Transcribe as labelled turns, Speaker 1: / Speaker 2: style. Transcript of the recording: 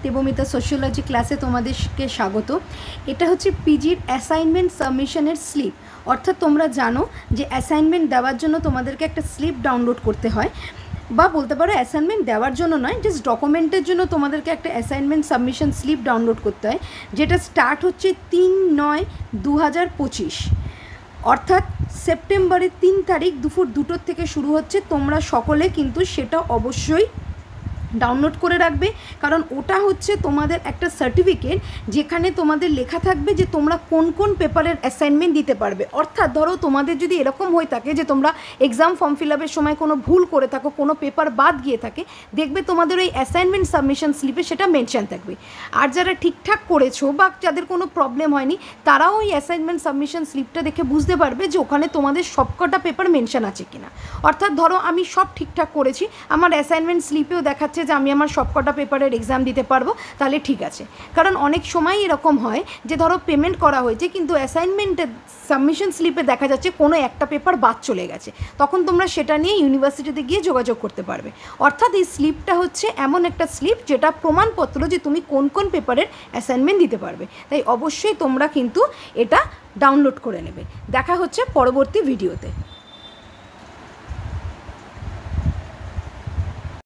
Speaker 1: Debmita sociology ক্লাসে তোমাদেরকে স্বাগত। এটা হচ্ছে পিজির অ্যাসাইনমেন্ট সাবমিশনের স্লিপ। অর্থাৎ তোমরা জানো যে অ্যাসাইনমেন্ট দেওয়ার জন্য তোমাদেরকে একটা স্লিপ ডাউনলোড করতে হয়, বা বলতে পারো অ্যাসাইনমেন্ট দেওয়ার জন্য নয়, জাস্ট ডকুমেন্টের জন্য তোমাদেরকে একটা অ্যাসাইনমেন্ট সাবমিশন স্লিপ ডাউনলোড করতে হয়, যেটা স্টার্ট হচ্ছে 3/9/2025, অর্থাৎ সেপ্টেম্বরের 3 তারিখ দুপুর 2টোর থেকে শুরু হচ্ছে। তোমরা সকলে কিন্তু সেটা অবশ্যই ডাউনলোড করে রাখবে, কারণ ওটা হচ্ছে তোমাদের একটা সার্টিফিকেট যেখানে তোমাদের লেখা থাকবে যে তোমরা কোন কোন পেপারের অ্যাসাইনমেন্ট দিতে পারবে। অর্থাৎ ধরো তোমাদের যদি এরকম হয়ে থাকে যে তোমরা এক্সাম ফর্ম ফিল আপের সময় কোনো ভুল করে থাকো, কোনো পেপার বাদ গিয়ে থাকে, দেখবে তোমাদের ওই অ্যাসাইনমেন্ট সাবমিশন স্লিপে সেটা মেনশন থাকবে। আর যারা ঠিকঠাক করেছো বা যাদের কোনো প্রবলেম হয়নি, তারাও ওই অ্যাসাইনমেন্ট সাবমিশন স্লিপটা দেখে বুঝতে পারবে যে ওখানে তোমাদের সবকটা পেপার মেনশন আছে কিনা। অর্থাৎ ধরো আমি সব ঠিকঠাক করেছি, আমার অ্যাসাইনমেন্ট স্লিপেও দেখাচ্ছে যে আমি আমার সবকটা পেপারের এক্সাম দিতে পারবো, তাহলে ঠিক আছে। কারণ অনেক সময় এরকম হয় যে ধরো পেমেন্ট করা হয়েছে কিন্তু অ্যাসাইনমেন্টের সাবমিশন স্লিপে দেখা যাচ্ছে কোনো একটা পেপার বাদ চলে গেছে, তখন তোমরা সেটা নিয়ে ইউনিভার্সিটিতে গিয়ে যোগাযোগ করতে পারবে। অর্থাৎ এই স্লিপটা হচ্ছে এমন একটা স্লিপ যেটা প্রমাণপত্র যে তুমি কোন কোন পেপারের অ্যাসাইনমেন্ট দিতে পারবে। তাই অবশ্যই তোমরা কিন্তু এটা ডাউনলোড করে নেবে। দেখা হচ্ছে পরবর্তী ভিডিওতে।